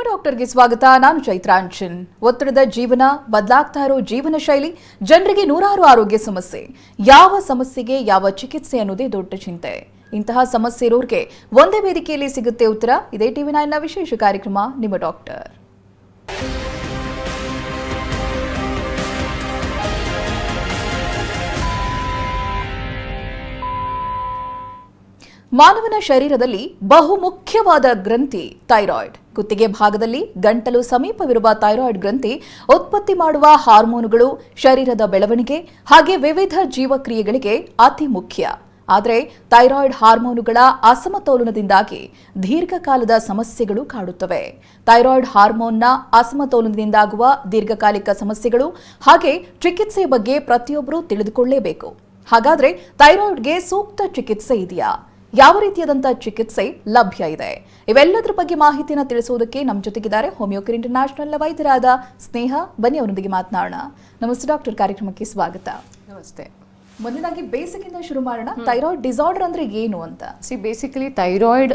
ಡಾಕ್ಟರ್ಗೆ ಸ್ವಾಗತ. ನಾನು ಚೈತ್ರಾಂಚನ್. ಒತ್ತಡದ ಜೀವನ, ಬದಲಾಗ್ತಾ ಇರೋ ಜೀವನ ಶೈಲಿ, ಜನರಿಗೆ ನೂರಾರು ಆರೋಗ್ಯ ಸಮಸ್ಯೆ. ಯಾವ ಸಮಸ್ಯೆಗೆ ಯಾವ ಚಿಕಿತ್ಸೆ ಅನ್ನೋದೇ ದೊಡ್ಡ ಚಿಂತೆ. ಇಂತಹ ಸಮಸ್ಯೆ ಇರೋರಿಗೆ ಒಂದೇ ವೇದಿಕೆಯಲ್ಲಿ ಸಿಗುತ್ತೆ ಉತ್ತರ. ಇದೇ TV9ನ ವಿಶೇಷ ಕಾರ್ಯಕ್ರಮ ನಿಮ್ಮ ಡಾಕ್ಟರ್. ಮಾನವನ ಶರೀರದಲ್ಲಿ ಬಹುಮುಖ್ಯವಾದ ಗ್ರಂಥಿ ಥೈರಾಯ್ಡ್. ಕುತ್ತಿಗೆ ಭಾಗದಲ್ಲಿ ಗಂಟಲು ಸಮೀಪವಿರುವ ಥೈರಾಯ್ಡ್ ಗ್ರಂಥಿ ಉತ್ಪತ್ತಿ ಮಾಡುವ ಹಾರ್ಮೋನುಗಳು ಶರೀರದ ಬೆಳವಣಿಗೆ ಹಾಗೆ ವಿವಿಧ ಜೀವಕ್ರಿಯೆಗಳಿಗೆ ಅತಿ ಮುಖ್ಯ. ಆದರೆ ಥೈರಾಯ್ಡ್ ಹಾರ್ಮೋನುಗಳ ಅಸಮತೋಲನದಿಂದಾಗಿ ದೀರ್ಘಕಾಲದ ಸಮಸ್ಯೆಗಳು ಕಾಡುತ್ತವೆ. ಥೈರಾಯ್ಡ್ ಹಾರ್ಮೋನ್ನ ಅಸಮತೋಲನದಿಂದಾಗುವ ದೀರ್ಘಕಾಲಿಕ ಸಮಸ್ಯೆಗಳು ಹಾಗೆ ಚಿಕಿತ್ಸೆಯ ಬಗ್ಗೆ ಪ್ರತಿಯೊಬ್ಬರೂ ತಿಳಿದುಕೊಳ್ಳಲೇಬೇಕು. ಹಾಗಾದ್ರೆ ಥೈರಾಯ್ಡ್ಗೆ ಸೂಕ್ತ ಚಿಕಿತ್ಸೆ ಇದೆಯಾ? ಯಾವ ರೀತಿಯಾದಂತಹ ಚಿಕಿತ್ಸೆ ಲಭ್ಯ ಇದೆ? ಇವೆಲ್ಲದರ ಬಗ್ಗೆ ಮಾಹಿತಿಯನ್ನು ತಿಳಿಸುವುದಕ್ಕೆ ನಮ್ಮ ಜೊತೆಗಿದ್ದಾರೆ ಹೋಮಿಯೋಕೇರ್ ಇಂಟರ್ನ್ಯಾಷನಲ್ ವೈದ್ಯರಾದ ಸ್ನೇಹ. ಬನ್ನಿ ಅವರೊಂದಿಗೆ ಮಾತನಾಡೋಣ. ನಮಸ್ತೆ ಡಾಕ್ಟರ್, ಕಾರ್ಯಕ್ರಮಕ್ಕೆ ಸ್ವಾಗತ. ನಮಸ್ತೆ. ಮೊದಲಾಗಿ ಬೇಸಿಕ್ ಇಂದ ಶುರು ಮಾಡೋಣ. ಥೈರಾಯ್ಡ್ ಡಿಸಾರ್ಡರ್ ಅಂದ್ರೆ ಏನು ಅಂತ? ಬೇಸಿಕಲಿ ಥೈರಾಯ್ಡ್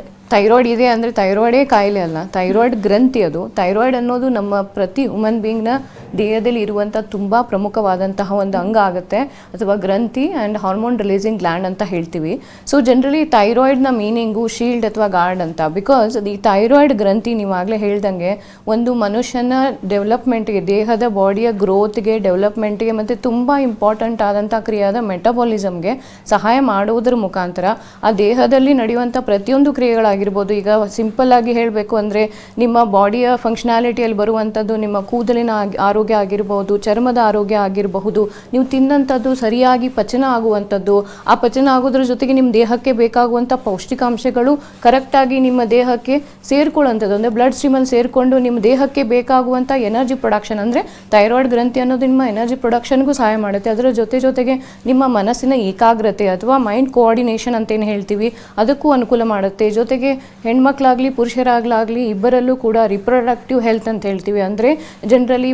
ಇದೆ ಅಂದ್ರೆ ಥೈರಾಯ್ಡೇ ಕಾಯಿಲೆ ಅಲ್ಲ, ಥೈರಾಯ್ಡ್ ಗ್ರಂಥಿ. ಅದು ಥೈರಾಯ್ಡ್ ಅನ್ನೋದು ನಮ್ಮ ಪ್ರತಿ ಹ್ಯೂಮನ್ ಬೀಯಿಂಗ್ನ ದೇಹದಲ್ಲಿ ಇರುವಂಥ ತುಂಬ ಪ್ರಮುಖವಾದಂತಹ ಒಂದು ಅಂಗ ಆಗುತ್ತೆ, ಅಥವಾ ಗ್ರಂಥಿ ಆ್ಯಂಡ್ ಹಾರ್ಮೋನ್ ರಿಲೀಸಿಂಗ್ ಗ್ಲ್ಯಾಂಡ್ ಅಂತ ಹೇಳ್ತೀವಿ. ಸೊ ಜನರಲಿ ಥೈರಾಯ್ಡ್ನ ಮೀನಿಂಗು ಶೀಲ್ಡ್ ಅಥವಾ ಗಾರ್ಡ್ ಅಂತ. ಬಿಕಾಸ್ ಈ ಥೈರಾಯ್ಡ್ ಗ್ರಂಥಿ ನೀವಾಗಲೇ ಹೇಳ್ದಂಗೆ ಒಂದು ಮನುಷ್ಯನ ಡೆವಲಪ್ಮೆಂಟ್ಗೆ, ದೇಹದ ಬಾಡಿಯ ಗ್ರೋತ್ಗೆ, ಡೆವಲಪ್ಮೆಂಟ್ಗೆ ಮತ್ತು ತುಂಬ ಇಂಪಾರ್ಟೆಂಟ್ ಆದಂಥ ಕ್ರಿಯೆಯಾದ ಮೆಟಬಾಲಿಸಮ್ಗೆ ಸಹಾಯ ಮಾಡುವುದರ ಮುಖಾಂತರ ಆ ದೇಹದಲ್ಲಿ ನಡೆಯುವಂಥ ಪ್ರತಿಯೊಂದು ಕ್ರಿಯೆಗಳಾಗಿರ್ಬೋದು. ಈಗ ಸಿಂಪಲ್ ಆಗಿ ಹೇಳಬೇಕು ಅಂದರೆ ನಿಮ್ಮ ಬಾಡಿಯ ಫಂಕ್ಷನಾಲಿಟಿಯಲ್ಲಿ ಬರುವಂಥದ್ದು ನಿಮ್ಮ ಕೂದಲಿನ ಆರೋಗ್ಯ ಆಗಿರ್ಬೋದು, ಚರ್ಮದ ಆರೋಗ್ಯ ಆಗಿರಬಹುದು, ನೀವು ತಿನ್ನಂಥದ್ದು ಸರಿಯಾಗಿ ಪಚನ ಆಗುವಂಥದ್ದು, ಆ ಪಚನ ಆಗೋದ್ರ ಜೊತೆಗೆ ನಿಮ್ಮ ದೇಹಕ್ಕೆ ಬೇಕಾಗುವಂಥ ಪೌಷ್ಟಿಕಾಂಶಗಳು ಕರೆಕ್ಟಾಗಿ ನಿಮ್ಮ ದೇಹಕ್ಕೆ ಸೇರ್ಕೊಳ್ಳುವಂಥದ್ದು, ಅಂದರೆ ಬ್ಲಡ್ ಸ್ಟ್ರೀಮಲ್ಲಿ ಸೇರಿಕೊಂಡು ನಿಮ್ಮ ದೇಹಕ್ಕೆ ಬೇಕಾಗುವಂಥ ಎನರ್ಜಿ ಪ್ರೊಡಕ್ಷನ್, ಅಂದರೆ ಥೈರಾಯ್ಡ್ ಗ್ರಂಥಿ ಅನ್ನೋದು ನಿಮ್ಮ ಎನರ್ಜಿ ಪ್ರೊಡಕ್ಷನ್ಗೂ ಸಹಾಯ ಮಾಡುತ್ತೆ. ಅದರ ಜೊತೆಗೆ ನಿಮ್ಮ ಮನಸ್ಸಿನ ಏಕಾಗ್ರತೆ ಅಥವಾ ಮೈಂಡ್ ಕೋಆರ್ಡಿನೇಷನ್ ಅಂತೇನು ಹೇಳ್ತೀವಿ ಅದಕ್ಕೂ ಅನುಕೂಲ ಮಾಡುತ್ತೆ. ಜೊತೆಗೆ ಹೆಣ್ಮಕ್ಳಾಗಲಿ ಪುರುಷರಾಗಲಾಗಲಿ ಇಬ್ಬರಲ್ಲೂ ಕೂಡ ರಿಪ್ರೊಡಕ್ಟಿವ್ ಹೆಲ್ತ್ ಅಂತ ಹೇಳ್ತೀವಿ, ಅಂದರೆ ಜನರಲಿ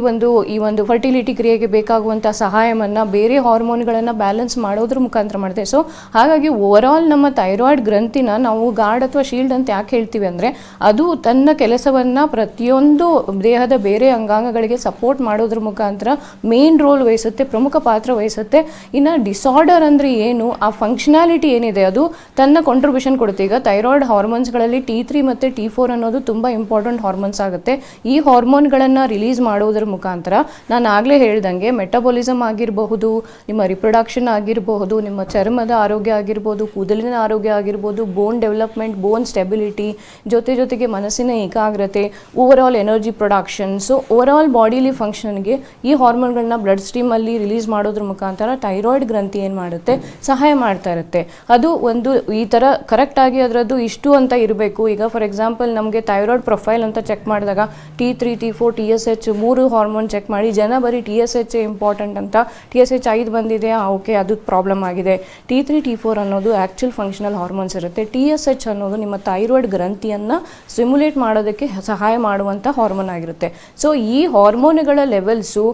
ಈ ಒಂದು ಫರ್ಟಿಲಿಟಿ ಕ್ರಿಯೆಗೆ ಬೇಕಾಗುವಂಥ ಸಹಾಯವನ್ನು ಬೇರೆ ಹಾರ್ಮೋನ್ಗಳನ್ನು ಬ್ಯಾಲೆನ್ಸ್ ಮಾಡೋದ್ರ ಮುಖಾಂತರ ಮಾಡುತ್ತೆ. ಸೊ ಹಾಗಾಗಿ ಓವರಾಲ್ ನಮ್ಮ ಥೈರಾಯ್ಡ್ ಗ್ರಂಥಿನ ನಾವು ಗಾರ್ಡ್ ಅಥವಾ ಶೀಲ್ಡ್ ಅಂತ ಯಾಕೆ ಹೇಳ್ತೀವಿ ಅಂದರೆ ಅದು ತನ್ನ ಕೆಲಸವನ್ನು ಪ್ರತಿಯೊಂದು ದೇಹದ ಬೇರೆ ಅಂಗಾಂಗಗಳಿಗೆ ಸಪೋರ್ಟ್ ಮಾಡೋದ್ರ ಮುಖಾಂತರ ಮೇನ್ ರೋಲ್ ವಹಿಸುತ್ತೆ, ಪ್ರಮುಖ ಪಾತ್ರ ವಹಿಸುತ್ತೆ. ಇನ್ನು ಡಿಸಾರ್ಡರ್ ಅಂದರೆ ಏನು, ಆ ಫಂಕ್ಷನಾಲಿಟಿ ಏನಿದೆ ಅದು ತನ್ನ ಕಾಂಟ್ರಿಬ್ಯೂಷನ್ ಕೊಡುತ್ತೆ. ಈಗ ಥೈರಾಯ್ಡ್ ಹಾರ್ಮೋನ್ಸ್ಗಳಲ್ಲಿ T3 ಮತ್ತು T4 ಅನ್ನೋದು ತುಂಬ ಇಂಪಾರ್ಟೆಂಟ್ ಹಾರ್ಮೋನ್ಸ್ ಆಗುತ್ತೆ. ಈ ಹಾರ್ಮೋನ್ಗಳನ್ನು ರಿಲೀಸ್ ಮಾಡೋದ್ರ ಮುಖಾಂತರ ನಾನು ಆಗಲೇ ಹೇಳ್ದಂಗೆ ಮೆಟಬಾಲಿಸಮ್ ಆಗಿರಬಹುದು, ನಿಮ್ಮ ರಿಪ್ರೊಡಕ್ಷನ್ ಆಗಿರಬಹುದು, ನಿಮ್ಮ ಚರ್ಮದ ಆರೋಗ್ಯ ಆಗಿರ್ಬೋದು, ಕೂದಲಿನ ಆರೋಗ್ಯ ಆಗಿರ್ಬೋದು, ಬೋನ್ ಡೆವಲಪ್ಮೆಂಟ್, ಬೋನ್ ಸ್ಟೆಬಿಲಿಟಿ, ಜೊತೆಗೆ ಮನಸ್ಸಿನ ಏಕಾಗ್ರತೆ, overall energy production. So overall bodily ಫಂಕ್ಷನ್ಗೆ ಈ ಹಾರ್ಮೋನ್ಗಳನ್ನ ಬ್ಲಡ್ ಸ್ಟ್ರೀಮಲ್ಲಿ ರಿಲೀಸ್ ಮಾಡೋದ್ರ ಮುಖಾಂತರ ಥೈರಾಯ್ಡ್ ಗ್ರಂಥಿ ಏನು ಮಾಡುತ್ತೆ, ಸಹಾಯ ಮಾಡ್ತಾ ಇರುತ್ತೆ. ಅದು ಒಂದು ಈ ಥರ ಕರೆಕ್ಟಾಗಿ ಅದರದ್ದು ಇಷ್ಟು ಅಂತ ಇರಬೇಕು. ಈಗ ಫಾರ್ ಎಕ್ಸಾಂಪಲ್ ನಮಗೆ ಥೈರಾಯ್ಡ್ ಪ್ರೊಫೈಲ್ ಅಂತ ಚೆಕ್ ಮಾಡಿದಾಗ T3, T4, TSH 3 hormone check ಮಾಡಿ ಜನ ಬರೀ TSH ಇಂಪಾರ್ಟೆಂಟ್ ಅಂತ, TSH 5 ಬಂದಿದೆ, ಓಕೆ ಅದು ಪ್ರಾಬ್ಲಮ್ ಆಗಿದೆ. T3, T4 ಅನ್ನೋದು ಆ್ಯಕ್ಚುಲ್ ಫಂಕ್ಷನಲ್ ಹಾರ್ಮೋನ್ಸ್ ಇರುತ್ತೆ. TSH ಅನ್ನೋದು ನಿಮ್ಮ ಥೈರಾಯ್ಡ್ ಗ್ರಂಥಿಯನ್ನು ಸ್ಟಿಮ್ಯುಲೇಟ್ ಮಾಡೋದಕ್ಕೆ ಸಹಾಯ ಮಾಡುವಂಥ ಹಾರ್ಮೋನ್ ಆಗಿರುತ್ತೆ. ಸೊ ಈ ಹಾರ್ಮೋನ್ಗಳ ಲೆವೆಲ್ಸು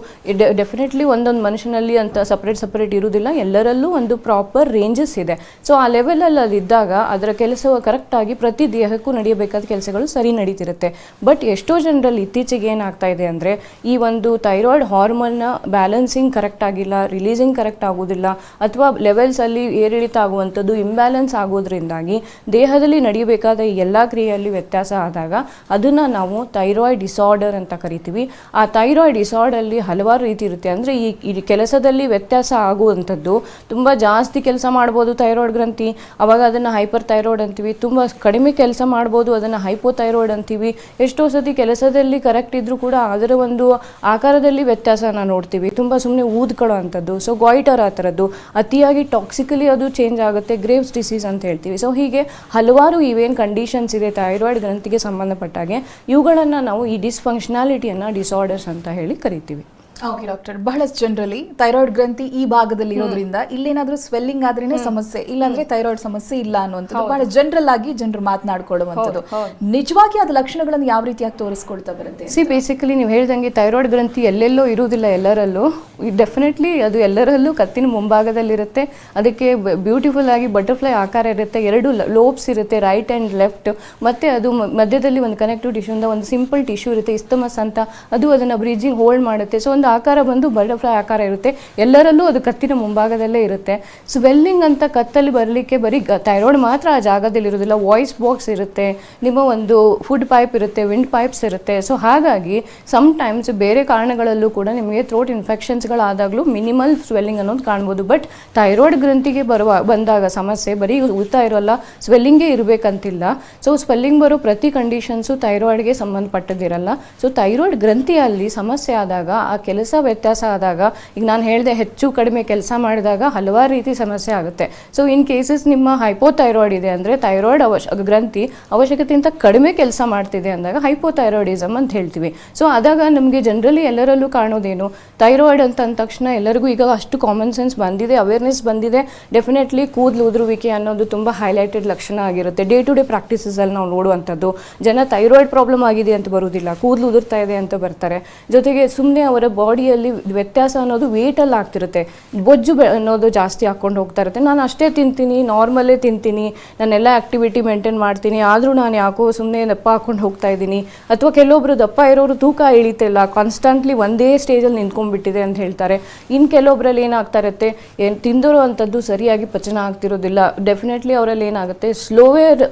ಡೆಫಿನೆಟ್ಲಿ ಒಂದೊಂದು ಮನುಷ್ಯನಲ್ಲಿ ಅಂತ ಸಪ್ರೇಟ್ ಇರುವುದಿಲ್ಲ, ಎಲ್ಲರಲ್ಲೂ ಒಂದು ಪ್ರಾಪರ್ ರೇಂಜಸ್ ಇದೆ. ಸೊ ಆ ಲೆವೆಲಲ್ಲಿ ಅದಿದ್ದಾಗ ಅದರ ಕೆಲಸವು ಕರೆಕ್ಟಾಗಿ ಪ್ರತಿ ದೇಹಕ್ಕೂ ನಡೆಯಬೇಕಾದ ಕೆಲಸಗಳು ಸರಿ ನಡೀತಿರುತ್ತೆ. ಬಟ್ ಎಷ್ಟೋ ಜನರಲ್ಲಿ ಇತ್ತೀಚೆಗೆ ಏನಾಗ್ತಾ ಇದೆ ಅಂದರೆ ಈ ಒಂದು ಥೈರಾಯ್ಡ್ ಹಾರ್ಮೋನ್ನ ಬ್ಯಾಲೆನ್ಸಿಂಗ್ ಕರೆಕ್ಟ್ ಆಗಿಲ್ಲ, ರಿಲೀಸಿಂಗ್ ಕರೆಕ್ಟ್ ಆಗೋದಿಲ್ಲ, ಅಥವಾ ಲೆವೆಲ್ಸಲ್ಲಿ ಏರಿಳಿತ ಆಗುವಂಥದ್ದು, ಇಂಬ್ಯಾಲೆನ್ಸ್ ಆಗೋದ್ರಿಂದಾಗಿ ದೇಹದಲ್ಲಿ ನಡೆಯಬೇಕಾದ ಎಲ್ಲ ಕ್ರಿಯೆಯಲ್ಲಿ ವ್ಯತ್ಯಾಸ ಆದಾಗ ಅದನ್ನು ನಾವು ಥೈರಾಯ್ಡ್ ಡಿಸಾರ್ಡರ್ ಅಂತ ಕರಿತೀವಿ. ಆ ಥೈರಾಯ್ಡ್ ಡಿಸಾರ್ಡರಲ್ಲಿ ಹಲವಾರು ರೀತಿ ಇರುತ್ತೆ. ಅಂದರೆ ಈ ಕೆಲಸದಲ್ಲಿ ವ್ಯತ್ಯಾಸ ಆಗುವಂಥದ್ದು, ತುಂಬ ಜಾಸ್ತಿ ಕೆಲಸ ಮಾಡ್ಬೋದು ಥೈರಾಯ್ಡ್ ಗ್ರಂಥಿ, ಅವಾಗ ಅದನ್ನು ಹೈಪರ್ ಥೈರಾಯ್ಡ್ ಅಂತೀವಿ. ತುಂಬ ಕಡಿಮೆ ಕೆಲಸ ಮಾಡ್ಬೋದು, ಅದನ್ನು ಹೈಪೋಥೈರಾಯ್ಡ್ ಅಂತೀವಿ. ಎಷ್ಟೋ ಸತಿ ಕೆಲಸದಲ್ಲಿ ಕರೆಕ್ಟ್ ಇದ್ದರೂ ಕೂಡ ಅದರ ಒಂದು ಆಕಾರದಲ್ಲಿ ವ್ಯತ್ಯಾಸನ ನೋಡ್ತೀವಿ, ತುಂಬ ಸುಮ್ಮನೆ ಊದ್ಕೊಳ್ಳೋ ಅಂಥದ್ದು. ಸೊ ಗಾಯ್ಟರ್ ಆ ಥರದ್ದು, ಅತಿಯಾಗಿ ಟಾಕ್ಸಿಕಲಿ ಅದು ಚೇಂಜ್ ಆಗುತ್ತೆ, ಗ್ರೇವ್ಸ್ ಡಿಸೀಸ್ ಅಂತ ಹೇಳ್ತೀವಿ. ಸೊ ಹೀಗೆ ಹಲವಾರು ಇವೇನು ಕಂಡೀಷನ್ಸ್ ಇದೆ ಥೈರಾಯ್ಡ್ ಗ್ರಂಥಿಗೆ ಸಂಬಂಧಪಟ್ಟಾಗೆ, ಇವುಗಳನ್ನು ನಾವು ಈ ಡಿಸ್ಫಂಕ್ಷನಾಲಿಟಿಯನ್ನು ಡಿಸಾರ್ಡರ್ಸ್ ಅಂತ ಹೇಳಿ ಕರಿತೀವಿ. ಓಕೆ ಡಾಕ್ಟರ್, ಬಹಳಷ್ಟು ಜನರಲ್ಲಿ ಥೈರಾಯ್ಡ್ ಗ್ರಂಥಿ ಈ ಭಾಗದಲ್ಲಿ ಇರೋದ್ರಿಂದ ಇಲ್ಲೇನಾದ್ರೂ ಸ್ವೆಲ್ಲಿಂಗ್ ಆದ್ರೇನೆ ಸಮಸ್ಯೆ, ಇಲ್ಲಾಂದ್ರೆ ಥೈರಾಯ್ಡ್ ಸಮಸ್ಯೆ ಇಲ್ಲ ಅನ್ನುವಂಥದ್ದು ಬಹಳ ಜನರಲ್ ಆಗಿ ಜನರು ಮಾತನಾಡ್ಕೊಳ್ಳುವಂಥದ್ದು. ನಿಜವಾಗಿ ಅದ ಲಕ್ಷಣಗಳನ್ನು ಯಾವ ರೀತಿಯಾಗಿ ತೋರಿಸ್ಕೊಳ್ತಾ ಬರುತ್ತೆ? ಬೇಸಿಕಲಿ ನೀವು ಹೇಳ್ದಂಗೆ ಥೈರಾಯ್ಡ್ ಗ್ರಂಥಿ ಎಲ್ಲೆಲ್ಲೋ ಇರುವುದಿಲ್ಲ ಎಲ್ಲರಲ್ಲೂ. ಡೆಫಿನೆಟ್ಲಿ ಅದು ಎಲ್ಲರಲ್ಲೂ ಕತ್ತಿನ ಮುಂಭಾಗದಲ್ಲಿರುತ್ತೆ. ಅದಕ್ಕೆ ಬ್ಯೂಟಿಫುಲ್ ಆಗಿ ಬಟರ್ಫ್ಲೈ ಆಕಾರ ಇರುತ್ತೆ, 2 ಲೋಬ್ಸ್ ಇರುತ್ತೆ, ರೈಟ್ ಆ್ಯಂಡ್ ಲೆಫ್ಟ್. ಮತ್ತು ಅದು ಮಧ್ಯದಲ್ಲಿ ಒಂದು ಕನೆಕ್ಟಿವ್ ಟಿಶ್ಯೂ ಇಂದ ಒಂದು ಸಿಂಪಲ್ ಟಿಶ್ಯೂ ಇರುತ್ತೆ, ಇಸ್ತಮಸ್ ಅಂತ, ಅದು ಅದನ್ನು ಬ್ರೀಜಿಂಗ್ ಹೋಲ್ಡ್ ಮಾಡುತ್ತೆ. ಸೊ ಒಂದು ಆಕಾರ ಬಂದು ಬಟರ್ಫ್ಲೈ ಆಕಾರ ಇರುತ್ತೆ, ಎಲ್ಲರಲ್ಲೂ ಅದು ಕತ್ತಿನ ಮುಂಭಾಗದಲ್ಲೇ ಇರುತ್ತೆ. ಸ್ವೆಲ್ಲಿಂಗ್ ಅಂತ ಕತ್ತಲ್ಲಿ ಬರಲಿಕ್ಕೆ ಬರೀ ಥೈರಾಯ್ಡ್ ಮಾತ್ರ ಆ ಜಾಗದಲ್ಲಿ ಇರೋದಿಲ್ಲ, ವಾಯ್ಸ್ ಬಾಕ್ಸ್ ಇರುತ್ತೆ, ನಿಮ್ಮ ಒಂದು ಫುಡ್ ಪೈಪ್ ಇರುತ್ತೆ, ವಿಂಡ್ ಪೈಪ್ಸ್ ಇರುತ್ತೆ. ಸೊ ಹಾಗಾಗಿ ಸಮ್ಟೈಮ್ಸ್ ಬೇರೆ ಕಾರಣಗಳಲ್ಲೂ ಕೂಡ ನಿಮಗೆ ಥ್ರೋಟ್ ಇನ್ಫೆಕ್ಷನ್ಸ್ಗಳಾದಾಗಲೂ ಮಿನಿಮಲ್ ಸ್ವೆಲ್ಲಿಂಗ್ ಅನ್ನೋದು ಕಾಣ್ಬೋದು. ಬಟ್ ಥೈರಾಯ್ಡ್ ಗ್ರಂಥಿಗೆ ಬಂದಾಗ ಸಮಸ್ಯೆ ಬರೀ ಉತ್ತಾ ಇರೋಲ್ಲ, ಸ್ವೆಲ್ಲಿಂಗೇ ಇರಬೇಕಂತಿಲ್ಲ. ಸೊ ಸ್ವೆಲ್ಲಿಂಗ್ ಬರೋ ಪ್ರತಿ ಕಂಡೀಷನ್ಸು ಥೈರಾಯ್ಡ್ಗೆ ಸಂಬಂಧಪಟ್ಟದಿರಲ್ಲ. ಸೊ ಥೈರಾಯ್ಡ್ ಗ್ರಂಥಿಯಲ್ಲಿ ಸಮಸ್ಯೆ ಆದಾಗ, ಆ ಕೆಲಸ ವ್ಯತ್ಯಾಸ ಆದಾಗ, ಈಗ ನಾನು ಹೇಳಿದೆ ಹೆಚ್ಚು ಕಡಿಮೆ ಕೆಲಸ ಮಾಡಿದಾಗ ಹಲವಾರು ರೀತಿ ಸಮಸ್ಯೆ ಆಗುತ್ತೆ. ಸೊ ಇನ್ ಕೇಸಸ್ ನಿಮ್ಮ ಹೈಪೋಥೈರಾಯ್ಡ್ ಇದೆ ಅಂದರೆ ಥೈರಾಯ್ಡ್ ಗ್ರಂಥಿ ಅವಶ್ಯಕತೆಗಿಂತ ಕಡಿಮೆ ಕೆಲಸ ಮಾಡ್ತಿದೆ ಅಂದಾಗ ಹೈಪೋಥೈರಾಯ್ಡಿಸಮ್ ಅಂತ ಹೇಳ್ತೀವಿ. ಸೊ ಆದಾಗ ನಮಗೆ ಜನರಲಿ ಎಲ್ಲರಲ್ಲೂ ಕಾಣೋದೇನು, ಥೈರಾಯ್ಡ್ ಅಂತ ಅಂದ ತಕ್ಷಣ ಎಲ್ಲರಿಗೂ ಈಗ ಅಷ್ಟು ಕಾಮನ್ ಸೆನ್ಸ್ ಬಂದಿದೆ, ಅವೇರ್ನೆಸ್ ಬಂದಿದೆ. ಡೆಫಿನೆಟ್ಲಿ ಕೂದಲು ಉದುರುವಿಕೆ ಅನ್ನೋದು ತುಂಬ ಹೈಲೈಟೆಡ್ ಲಕ್ಷಣ ಆಗಿರುತ್ತೆ. ಡೇ ಟು ಡೇ ಪ್ರಾಕ್ಟೀಸಲ್ಲಿ ನಾವು ನೋಡುವಂಥದ್ದು. ಜನ ಥೈರಾಯ್ಡ್ ಪ್ರಾಬ್ಲಮ್ ಆಗಿದೆ ಅಂತ ಬರೋದಿಲ್ಲ, ಕೂದಲು ಉದುರ್ತಾ ಇದೆ ಅಂತ ಬರ್ತಾರೆ. ಜೊತೆಗೆ ಸುಮ್ಮನೆ ಅವರ ಬಾಡಿಯಲ್ಲಿ ವ್ಯತ್ಯಾಸ ಅನ್ನೋದು ವೇಟಲ್ಲಿ ಆಗ್ತಿರುತ್ತೆ, ಬೊಜ್ಜು ಅನ್ನೋದು ಜಾಸ್ತಿ ಹಾಕ್ಕೊಂಡು ಹೋಗ್ತಾ ಇರುತ್ತೆ. ನಾನು ಅಷ್ಟೇ ತಿಂತೀನಿ, ನಾರ್ಮಲ್ಲೇ ತಿಂತೀನಿ, ನಾನೆಲ್ಲ ಆ್ಯಕ್ಟಿವಿಟಿ ಮೇಂಟೈನ್ ಮಾಡ್ತೀನಿ, ಆದರೂ ನಾನು ಯಾಕೋ ಸುಮ್ಮನೆ ದಪ್ಪ ಹಾಕ್ಕೊಂಡು ಹೋಗ್ತಾ ಇದ್ದೀನಿ. ಅಥವಾ ಕೆಲವೊಬ್ಬರು ದಪ್ಪ ಇರೋರು ತೂಕ ಇಳಿತಿಲ್ಲ, ಕಾನ್ಸ್ಟಂಟ್ಲಿ ಒಂದೇ ಸ್ಟೇಜಲ್ಲಿ ನಿಂತ್ಕೊಂಡ್ಬಿಟ್ಟಿದೆ ಅಂತ ಹೇಳ್ತಾರೆ. ಇನ್ನು ಕೆಲವೊಬ್ಬರಲ್ಲಿ ಏನಾಗ್ತಾ ಇರುತ್ತೆ, ಏನು ತಿಂದಿರೋ ಅಂಥದ್ದು ಸರಿಯಾಗಿ ಪಚನ ಆಗ್ತಿರೋದಿಲ್ಲ. ಡೆಫಿನೆಟ್ಲಿ ಅವರಲ್ಲಿ ಏನಾಗುತ್ತೆ, ಸ್ಲೋವೇರ್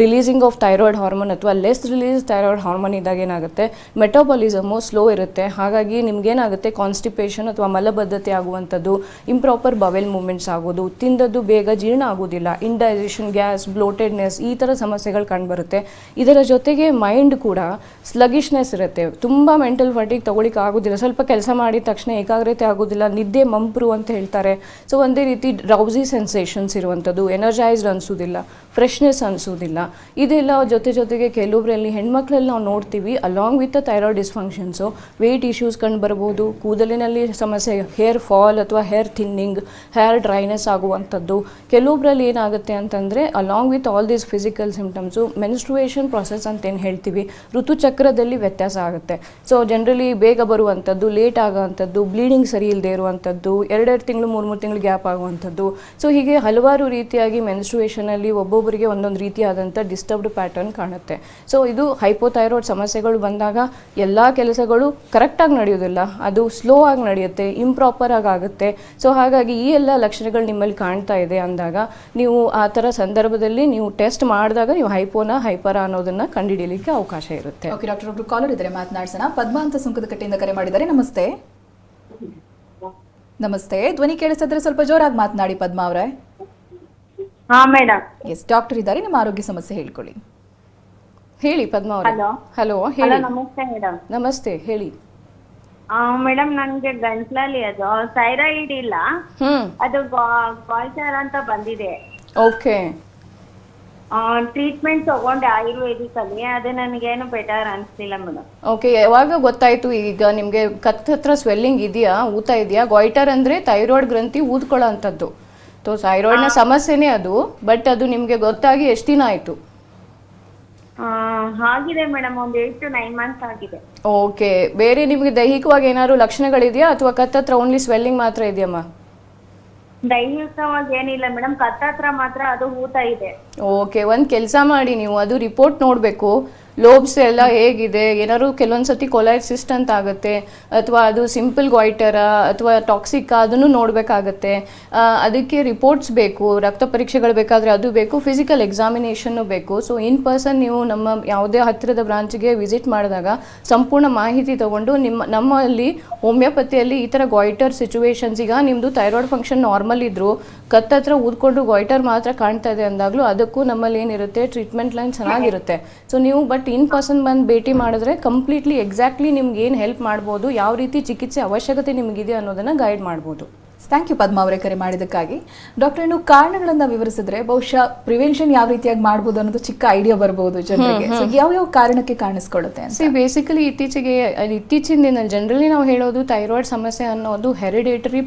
ರಿಲೀಸಿಂಗ್ ಆಫ್ ಥೈರಾಯ್ಡ್ ಹಾರ್ಮೋನ್ ಅಥವಾ ಲೆಸ್ ರಿಲೀಸ್ ಥೈರಾಯ್ಡ್ ಹಾರ್ಮೋನ್ ಇದ್ದಾಗ ಏನಾಗುತ್ತೆ, ಮೆಟಾಬಾಲಿಸಮು ಸ್ಲೋ ಇರುತ್ತೆ. ಹಾಗಾಗಿ ನಿಮ್ಗೇನಾಗುತ್ತೆ, ಕಾನ್ಸ್ಟಿಪೇಷನ್ ಅಥವಾ ಮಲಬದ್ಧತೆ ಆಗುವಂಥದ್ದು, ಇಂಪ್ರಾಪರ್ ಬವೆಲ್ ಮೂವ್ಮೆಂಟ್ಸ್ ಆಗೋದು, ತಿಂದದ್ದು ಬೇಗ ಜೀರ್ಣ ಆಗೋದಿಲ್ಲ, ಇಂಡೈಜೆಷನ್, ಗ್ಯಾಸ್, ಬ್ಲೋಟೆಡ್ನೆಸ್, ಈ ಥರ ಸಮಸ್ಯೆಗಳು ಕಂಡುಬರುತ್ತೆ. ಇದರ ಜೊತೆಗೆ ಮೈಂಡ್ ಕೂಡ ಸ್ಲಗಿಶ್ನೆಸ್ ಇರುತ್ತೆ, ತುಂಬ ಮೆಂಟಲ್ ಫಟಿಗ್ ತೊಗೊಳಿಕ್ಕೆ ಆಗೋದಿಲ್ಲ, ಸ್ವಲ್ಪ ಕೆಲಸ ಮಾಡಿದ ತಕ್ಷಣ ಏಕಾಗ್ರತೆ ಆಗೋದಿಲ್ಲ, ನಿದ್ದೆ ಮಂಪ್ರು ಅಂತ ಹೇಳ್ತಾರೆ. ಸೊ ಒಂದೇ ರೀತಿ ಡ್ರೌಸಿ ಸೆನ್ಸೇಷನ್ಸ್ ಇರುವಂಥದ್ದು, ಎನರ್ಜೈಸ್ಡ್ ಅನಿಸೋದಿಲ್ಲ, ಫ್ರೆಶ್ನೆಸ್ ಅನಿಸೋದಿಲ್ಲ. ಇದೆಲ್ಲ ಜೊತೆಗೆ ಕೆಲವೊಬ್ಬರಲ್ಲಿ ಹೆಣ್ಮಕ್ಳಲ್ಲಿ ನಾವು ನೋಡ್ತೀವಿ, along with thyroid dysfunctions weight issues ಕಂಡು ಬರ್ಬೋದು, ಕೂದಲಿನಲ್ಲಿ ಸಮಸ್ಯೆ, ಹೇರ್ ಫಾಲ್ ಅಥವಾ ಹೇರ್ ಥಿನ್ನಿಂಗ್, ಹೇರ್ ಡ್ರೈನೆಸ್ ಆಗುವಂಥದ್ದು. ಕೆಲವೊಬ್ಬರಲ್ಲಿ ಏನಾಗುತ್ತೆ ಅಂತಂದರೆ, along with all these physical symptoms menstruation process ಅಂತ ಏನು ಹೇಳ್ತೀವಿ, ಋತುಚಕ್ರದಲ್ಲಿ ವ್ಯತ್ಯಾಸ ಆಗುತ್ತೆ. ಸೊ ಜನರಲಿ ಬೇಗ ಬರುವಂಥದ್ದು, ಲೇಟ್ ಆಗೋವಂಥದ್ದು, ಬ್ಲೀಡಿಂಗ್ ಸರಿ ಇಲ್ಲದೆ ಇರುವಂಥದ್ದು, 2 ತಿಂಗಳು 3 ತಿಂಗಳು ಗ್ಯಾಪ್ ಆಗುವಂಥದ್ದು. ಸೊ ಹೀಗೆ ಹಲವಾರು ರೀತಿಯಾಗಿ ಮೆನ್ಸ್ಟ್ರುಯೇಷನಲ್ಲಿ ಒಬ್ಬೊಬ್ಬರಿಗೆ ಒಂದೊಂದು ರೀತಿಯಾದಂಥ ಡಿಸ್ಟರ್ಬ್ಡ್ ಪ್ಯಾಟರ್ನ್ ಕಾಣುತ್ತೆ. ಸೊ ಇದು ಹೈಪೋಥೈರಾಯ್ಡ್ ಸಮಸ್ಯೆಗಳು ಬಂದಾಗ ಎಲ್ಲ ಕೆಲಸಗಳು ಕರೆಕ್ಟಾಗಿ ನಡೆಯೋದಿಲ್ಲ, ಅದು ಸ್ಲೋ ಆಗಿ ನಡೆಯುತ್ತೆ, ಇಂಪ್ರಾಪರ್ ಆಗುತ್ತೆ. ಸೊ ಹಾಗಾಗಿ ಈ ಎಲ್ಲ ಲಕ್ಷಣಗಳು ನಿಮ್ಮಲ್ಲಿ ಕಾಣ್ತಾ ಇದೆ ಅಂದಾಗ, ನೀವು ಆ ಥರ ಸಂದರ್ಭದಲ್ಲಿ ನೀವು ಟೆಸ್ಟ್ ಮಾಡಿದಾಗ ನೀವು ಹೈಪೋನ ಹೈಪರ ಅನ್ನೋದನ್ನ ಕಂಡುಹಿಡಿಯಲಿಕ್ಕೆ ಅವಕಾಶ ಇರುತ್ತೆ. ಓಕೆ ಡಾಕ್ಟರ್, ಒಬ್ರು ಕಾಲರ್ ಇದ್ದಾರೆ, ಮಾತನಾಡ್ಸೋಣ. ಪದ್ಮ ಅಂತ ಸುಂಕದಕಟ್ಟೆಯಿಂದ ಕರೆ ಮಾಡಿದ್ದಾರೆ. ನಮಸ್ತೆ. ನಮಸ್ತೆ, ಧ್ವನಿ ಕೇಳಿಸಿದ್ರೆ ಸ್ವಲ್ಪ ಜೋರಾಗಿ ಮಾತನಾಡಿ ಪದ್ಮಾ ಅವರೇ. ಹಾ ಮೇಡಮ್. ಎಸ್, ಡಾಕ್ಟರ್ ಇದ್ದಾರೆ, ನಿಮ್ಮ ಆರೋಗ್ಯ ಸಮಸ್ಯೆ ಹೇಳ್ಕೊಳ್ಳಿ. ಹೇಳಿ ಪದ್ಮಾ ಅವರೇ. ಹಲೋ, ಹೇಳಿ. ನಮಸ್ತೆ ಮೇಡಮ್. ನಮಸ್ತೆ, ಹೇಳಿ. ಮೇಡಮ್ ನನ್ಗೆ ಗಂಟ್ಲಲ್ಲಿ ಅದು ಥೈರಾಯ್ಡ್ ಇಲ್ಲ, ಅದು ಗಾಯ್ಟರ್ ಅಂತ ಬಂದಿದೆ. ಓಕೆ. ಟ್ರೀಟ್ಮೆಂಟ್ ತಗೊಂಡೆ ಆಯುರ್ವೇದಿಕ್ ಅಲ್ಲಿ, ಅದು ನನಗೇನು ಬೆಟರ್ ಅನಿಸ್ತಿಲ್ಲ ಮೇಡಮ್. ಓಕೆ, ಯಾವಾಗ ಗೊತ್ತಾಯ್ತು ಈಗ ನಿಮಗೆ ಕತ್ತ ಹತ್ರ ಸ್ವೆಲ್ಲಿಂಗ್ ಇದೆಯಾ, ಊತ ಇದೆಯಾ? ಗಾಯ್ಟರ್ ಅಂದರೆ ಥೈರಾಯ್ಡ್ ಗ್ರಂಥಿ ಊದ್ಕೊಳ್ಳೋ ಅಂಥದ್ದು. ಸೊ ಥೈರಾಯ್ಡ್ನ ಸಮಸ್ಯೆನೇ ಅದು, ಬಟ್ ಅದು ನಿಮಗೆ ಗೊತ್ತಾಗಿ ಎಷ್ಟು ದಿನ ಆಯಿತು? ಆಗಿದೆ ಮೇಡಮ್, ಒಂದು 8 to 9 months ಆಗಿದೆ. ಓಕೆ, ಬೇರೆ ನಿಮಗೆ ದೈಹಿಕವಾಗಿ ಏನಾದ್ರು ಲಕ್ಷಣಗಳಿದೆಯಾ ಅಥವಾ ಕತ್ತತ್ರ ಓನ್ಲಿ ಸ್ವೆಲ್ಲಿಂಗ್ ಮಾತ್ರ ಇದೆಯಮ್ಮ? ದೈಹಿಕವಾಗಿ ಏನಿಲ್ಲ ಮೇಡಮ್, ಕತ್ತತ್ರ ಮಾತ್ರ ಅದು ಊತ ಇದೆ. ಓಕೆ, ಒಂದು ಕೆಲಸ ಮಾಡಿ, ನೀವು ಅದು ರಿಪೋರ್ಟ್ ನೋಡಬೇಕು. ಲೋಬ್ಸ್ ಎಲ್ಲ ಹೇಗಿದೆ, ಏನಾದ್ರು ಕೆಲವೊಂದ್ಸತಿ ಕೊಲೈಸಿಸ್ಟ್ ಅಂತ ಆಗುತ್ತೆ, ಅಥವಾ ಅದು ಸಿಂಪಲ್ ಗಾಯ್ಟರಾ ಅಥವಾ ಟಾಕ್ಸಿಕ್, ಅದನ್ನು ನೋಡಬೇಕಾಗತ್ತೆ. ಅದಕ್ಕೆ ರಿಪೋರ್ಟ್ಸ್ ಬೇಕು, ರಕ್ತ ಪರೀಕ್ಷೆಗಳು ಬೇಕಾದರೆ ಅದು ಬೇಕು, ಫಿಸಿಕಲ್ ಎಕ್ಸಾಮಿನೇಷನ್ನು ಬೇಕು. ಸೊ ಇನ್ ಪರ್ಸನ್ ನೀವು ನಮ್ಮ ಯಾವುದೇ ಹತ್ತಿರದ ಬ್ರಾಂಚ್ಗೆ ವಿಸಿಟ್ ಮಾಡಿದಾಗ ಸಂಪೂರ್ಣ ಮಾಹಿತಿ ತೊಗೊಂಡು ನಮ್ಮಲ್ಲಿ ಹೋಮಿಯೋಪತಿಯಲ್ಲಿ ಈ ಥರ ಗಾಯ್ಟರ್ ಸಿಚುವೇಶನ್ಸ್, ಈಗ ನಿಮ್ಮದು ಥೈರಾಯ್ಡ್ ಫಂಕ್ಷನ್ ನಾರ್ಮಲ್ ಇದ್ದರೂ ಕತ್ತತ್ರ ಊದ್ಕೊಂಡು ಗಾಯ್ಟರ್ ಮಾತ್ರ ಕಾಣ್ತಾ ಇದೆ ಅಂದಾಗಲೂ ಅದಕ್ಕೂ ನಮ್ಮಲ್ಲಿ ಏನಿರುತ್ತೆ, ಟ್ರೀಟ್ಮೆಂಟ್ ಲೈನ್ ಚೆನ್ನಾಗಿರುತ್ತೆ. ಸೊ ನೀವು ಬಟ್ ಇನ್ ಪರ್ಸನ್ ಬಂದು ಭೇಟಿ ಮಾಡಿದ್ರೆ ಕಂಪ್ಲೀಟ್ಲಿ ಎಕ್ಸಾಕ್ಟ್ಲಿ ನಿಮ್ಗೆ ಏನು ಹೆಲ್ಪ್ ಮಾಡ್ಬೋದು, ಯಾವ ರೀತಿ ಚಿಕಿತ್ಸೆ ಅವಶ್ಯಕತೆ ನಿಮಗಿದೆ ಅನ್ನೋದನ್ನು ಗೈಡ್ ಮಾಡ್ಬೋದು. ಥ್ಯಾಂಕ್ ಯು ಪದ್ಮ ಅವರೇ ಕರೆ ಮಾಡಿದ್ದಕ್ಕಾಗಿ. ಡಾಕ್ಟರ್, ಇನ್ನು ಕಾರಣಗಳನ್ನ ವಿವರಿಸಿದ್ರೆ ಬಹುಶಃ ಪ್ರಿವೆನ್ಷನ್ ಯಾವ ರೀತಿಯಾಗಿ ಮಾಡ್ಬೋದು ಅನ್ನೋದು ಚಿಕ್ಕ ಐಡಿಯಾ ಬರಬಹುದು ಜನರಿಗೆ. ಸೊ ಯಾವ ಕಾರಣಕ್ಕೆ ಕಾಣಿಸ್ಕೊಳ್ಳುತ್ತೆ ಅಂತ? ಬೇಸಿಕಲಿ ಇತ್ತೀಚಿನ ದಿನ ಜನರಲಿ ನಾವು ಹೇಳೋದು ಥೈರಾಯ್ಡ್ ಸಮಸ್ಯೆ ಅನ್ನೋದು ಹೆರಿಡೇಟರಿ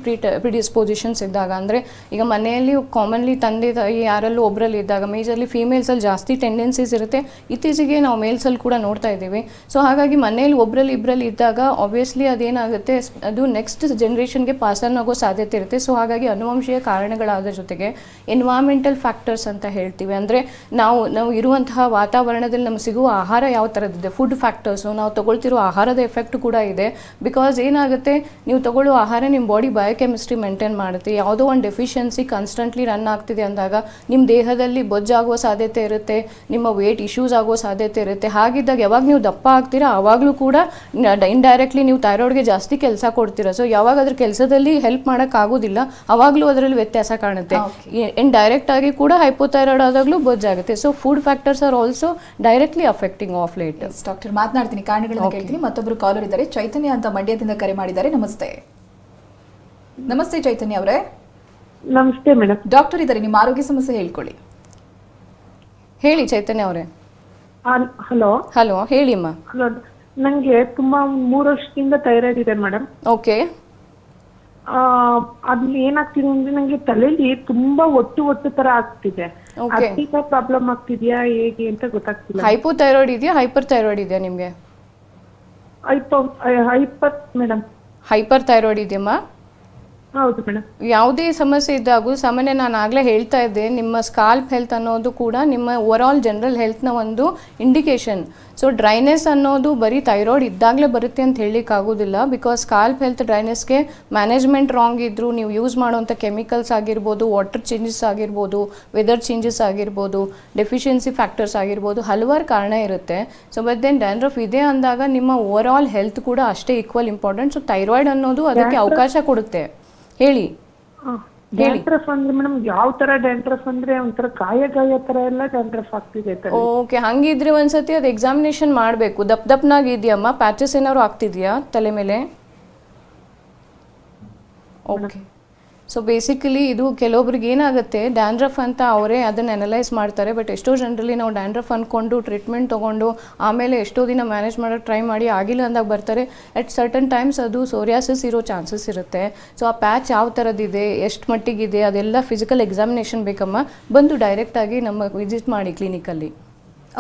ಪ್ರಿಡಿಸ್ಪೋಸಿಷನ್ಸ್ ಇದ್ದಾಗ, ಅಂದರೆ ಈಗ ಮನೆಯಲ್ಲಿ ಕಾಮನ್ಲಿ ತಂದೆ ತಾಯಿ ಯಾರಲ್ಲೂ ಒಬ್ಬರಲ್ಲಿ ಇದ್ದಾಗ, ಮೇಜರ್ಲಿ ಫೀಮೇಲ್ಸಲ್ಲಿ ಜಾಸ್ತಿ ಟೆಂಡೆನ್ಸೀಸ್ ಇರುತ್ತೆ. ಇತ್ತೀಚೆಗೆ ನಾವು ಮೇಲ್ಸಲ್ಲಿ ಕೂಡ ನೋಡ್ತಾ ಇದ್ದೀವಿ. ಸೊ ಹಾಗಾಗಿ ಮನೆಯಲ್ಲಿ ಒಬ್ಬರಲ್ಲಿ ಇಬ್ಬರಲ್ಲಿ ಇದ್ದಾಗ ಆಬ್ವಿಯಸ್ಲಿ ಅದೇನಾಗುತ್ತೆ, ಅದು ನೆಕ್ಸ್ಟ್ ಜನ್ರೇಷನ್ಗೆ ಪಾಸ್ ಆನ್ ಆಗೋ ಸಾಧ್ಯತೆ ಇರುತ್ತೆ. ಸೊ ಹಾಗಾಗಿ ಅನುವಂಶೀಯ ಕಾರಣಗಳಾದ ಜೊತೆಗೆ ಎನ್ವೈರನ್ಮೆಂಟಲ್ ಫ್ಯಾಕ್ಟರ್ಸ್ ಅಂತ ಹೇಳ್ತೀವಿ. ಅಂದರೆ ನಾವು ಇರುವಂತಹ ವಾತಾವರಣದಲ್ಲಿ ನಮ್ಗೆ ಸಿಗುವ ಆಹಾರ ಯಾವ ಥರದ್ದಿದೆ, ಫುಡ್ ಫ್ಯಾಕ್ಟರ್ಸು, ನಾವು ತಗೊಳ್ತಿರೋ ಆಹಾರದ ಎಫೆಕ್ಟ್ ಕೂಡ ಇದೆ. ಬಿಕಾಸ್ ಏನಾಗುತ್ತೆ, ನೀವು ತಗೊಳ್ಳೋ ಆಹಾರ ನಿಮ್ಮ ಬಾಡಿ ಬಯೋಕೆಮಿಸ್ಟ್ರಿ ಮೇಂಟೈನ್ ಮಾಡುತ್ತೆ. ಯಾವುದೋ ಒಂದು ಡೆಫಿಷಿಯನ್ಸಿ ಕಾನ್ಸ್ಟೆಂಟ್ಲಿ ರನ್ ಆಗ್ತಿದೆ ಅಂದಾಗ ನಿಮ್ಮ ದೇಹದಲ್ಲಿ ಬೊಜ್ಜಾಗುವ ಸಾಧ್ಯತೆ ಇರುತ್ತೆ, ನಿಮ್ಮ ವೇಟ್ ಇಶ್ಯೂಸ್ ಆಗೋ ಸಾಧ್ಯತೆ ಇರುತ್ತೆ. ಹಾಗಿದ್ದಾಗ ಯಾವಾಗ ನೀವು ದಪ್ಪ ಆಗ್ತೀರಾ ಆವಾಗಲೂ ಕೂಡ ಇಂಡೈರೆಕ್ಟ್ಲಿ ನೀವು ಥೈರಾಯ್ಡ್ಗೆ ಜಾಸ್ತಿ ಕೆಲಸ ಕೊಡ್ತೀರಾ. ಸೊ ಯಾವಾಗ ಅದ್ರ ಕೆಲಸದಲ್ಲಿ ಹೆಲ್ಪ್ ಮಾಡೋಕ್ಕಾಗೋದಿಲ್ಲ ಅವಾಗಲೂ ಅದರಲ್ಲಿ ವ್ಯತ್ಯಾಸ ಕಾಣುತ್ತೆ. ಇಂಡೈರೆಕ್ಟ್ ಆಗಿ ಕೂಡ ಹೈಪೋಥೈರಾಯ್ಡ್ ಆದಾಗಲೂ ಬೊಜ್ಜಾಗುತ್ತೆ. So food factors are also directly affecting of late. Doctor, ಮಾತನಾಡ್ತೀನಿ, ಕಾರಣಗಳನ್ನ ಕೇಳ್ತೀನಿ. ಮತ್ತೊಬ್ಬರು ಕಾಲರ್ ಇದ್ದಾರೆ, ಚೈತನ್ಯ ಅಂತ ಮಂಡ್ಯದಿಂದ ಕರೆ ಮಾಡಿದ್ದಾರೆ. ನಮಸ್ತೆ. ನಮಸ್ತೆ ಚೈತನ್ಯ ಅವರೇ. ನಮಸ್ತೆ ಮೇಡಮ್. ಡಾಕ್ಟರ್ ಇದ್ದಾರೆ, ನಿಮ್ಮ ಆರೋಗ್ಯ ಸಮಸ್ಯೆ ಹೇಳ್ಕೊಳ್ಳಿ. ಹೇಳಿ ಚೈತನ್ಯ ಅವರೇ. ಹಲೋ ಹಲೋ, ಹೇಳಿಮ್ಮ. ಹಲೋ, ನಂಗೆ ತುಂಬಾ 3 ವರ್ಷದಿಂದ ಥೈರಾಯ್ಡ್ ಇದೆ ಮೇಡಮ್. ಓಕೆ. ಅದ್ರಲ್ಲಿ ಏನಾಗ್ತಿದೆ ಅಂದ್ರೆ ನಂಗೆ ತಲೆಯಲ್ಲಿ ತುಂಬಾ ಒಟ್ಟು ತರ ಆಗ್ತಿದೆ. ಅದಕ್ಕೆ ಪ್ರಾಬ್ಲಮ್ ಆಗ್ತಿದ್ಯಾ ಹೇಗೆ ಅಂತ ಗೊತ್ತಾಗ್ತಿಲ್ಲ. ಹೈಪೋಥೈರಾಯ್ಡ್ ಇದೆಯಾ, ಹೈಪರ್ ಥೈರಾಯ್ಡ್ ಇದೆಯಾ ನಿಮಗೆ? Hyper madam. ಹೈಪರ್ ಥೈರಾಯ್ಡ್ ಇದೆಯಮ್ಮ? ಹೌದು ಮೇಡಮ್. ಯಾವುದೇ ಸಮಸ್ಯೆ ಇದ್ದಾಗೂ ಸಾಮಾನ್ಯ ನಾನು ಆಗಲೇ ಹೇಳ್ತಾ ಇದ್ದೆ, ನಿಮ್ಮ ಸ್ಕಾಲ್ಪ್ ಹೆಲ್ತ್ ಅನ್ನೋದು ಕೂಡ ನಿಮ್ಮ ಓವರ್ ಆಲ್ ಜನರಲ್ ಹೆಲ್ತ್ನ ಒಂದು ಇಂಡಿಕೇಶನ್. ಸೊ ಡ್ರೈನೆಸ್ ಅನ್ನೋದು ಬರೀ ಥೈರಾಯ್ಡ್ ಇದ್ದಾಗಲೇ ಬರುತ್ತೆ ಅಂತ ಹೇಳಲಿಕ್ಕಾಗೋದಿಲ್ಲ. ಬಿಕಾಸ್ ಸ್ಕಾಲ್ಪ್ ಹೆಲ್ತ್ ಡ್ರೈನೆಸ್ಗೆ ಮ್ಯಾನೇಜ್ಮೆಂಟ್ ರಾಂಗ್ ಇದ್ದರೂ, ನೀವು ಯೂಸ್ ಮಾಡುವಂಥ ಕೆಮಿಕಲ್ಸ್ ಆಗಿರ್ಬೋದು, ವಾಟರ್ ಚೇಂಜಸ್ ಆಗಿರ್ಬೋದು, ವೆದರ್ ಚೇಂಜಸ್ ಆಗಿರ್ಬೋದು, ಡೆಫಿಷಿಯನ್ಸಿ ಫ್ಯಾಕ್ಟರ್ಸ್ ಆಗಿರ್ಬೋದು, ಹಲವಾರು ಕಾರಣ ಇರುತ್ತೆ. ಸೊ ಬಟ್ ದೆನ್ ಡ್ಯಾಂಡ್ರಫ್ ಇದೆ ಅಂದಾಗ ನಿಮ್ಮ ಓವರ್ ಆಲ್ ಹೆಲ್ತ್ ಕೂಡ ಅಷ್ಟೇ ಈಕ್ವಲ್ ಇಂಪಾರ್ಟೆಂಟ್. ಸೊ ಥೈರಾಯ್ಡ್ ಅನ್ನೋದು ಅದಕ್ಕೆ ಅವಕಾಶ ಕೊಡುತ್ತೆ. ಹೇಳಿ. ಡ್ಯಾಂಡ್ರಫ್ ಅಂದ್ರೆ ಮೇಡಮ್ ಯಾವ ತರ ಡ್ಯಾಂಡ್ರಫ್ ಅಂದ್ರೆ ಒಂಥರ ಗಾಯ ತರ ಎಲ್ಲ ಡ್ಯಾಂಡ್ರಫ್ ಆಗ್ತಿದೆ. ಓಕೆ, ಹಂಗಿದ್ರೆ ಒಂದ್ಸತಿ ಅದು ಎಕ್ಸಾಮಿನೇಷನ್ ಮಾಡಬೇಕು. ದಪ್ಪನಾಗಿ ಇದೆಯಮ್ಮ? ಪ್ಯಾಚಸ್ ಏನಾದ್ರು ಆಗ್ತಿದ್ಯಾ ತಲೆ ಮೇಲೆ? ಓಕೆ. ಸೊ ಬೇಸಿಕಲಿ ಇದು ಕೆಲವೊಬ್ರಿಗೆ ಏನಾಗುತ್ತೆ, ಡ್ಯಾಂಡ್ರಫ್ ಅಂತ ಅವರೇ ಅದನ್ನು ಅನಲೈಸ್ ಮಾಡ್ತಾರೆ. ಬಟ್ ಎಷ್ಟೋ ಜನರಲ್ಲಿ ನಾವು ಡ್ಯಾಂಡ್ರಫ್ ಅಂದ್ಕೊಂಡು ಟ್ರೀಟ್ಮೆಂಟ್ ತೊಗೊಂಡು ಆಮೇಲೆ ಎಷ್ಟೋ ದಿನ ಮ್ಯಾನೇಜ್ ಮಾಡೋಕ್ಕೆ ಟ್ರೈ ಮಾಡಿ ಆಗಿಲ್ಲ ಅಂದಾಗ ಬರ್ತಾರೆ. ಅಟ್ ಸರ್ಟನ್ ಟೈಮ್ಸ್ ಅದು ಸೋರಿಯಾಸಿಸ್ ಇರೋ ಚಾನ್ಸಸ್ ಇರುತ್ತೆ. ಸೊ ಆ ಪ್ಯಾಚ್ ಯಾವ ಥರದ್ದಿದೆ, ಎಷ್ಟು ಮಟ್ಟಿಗಿದೆ, ಅದೆಲ್ಲ ಫಿಸಿಕಲ್ ಎಕ್ಸಾಮಿನೇಷನ್ ಬೇಕಮ್ಮ. ಬಂದು ಡೈರೆಕ್ಟಾಗಿ ನಮ್ಮ ವಿಸಿಟ್ ಮಾಡಿ ಕ್ಲಿನಿಕಲ್ಲಿ.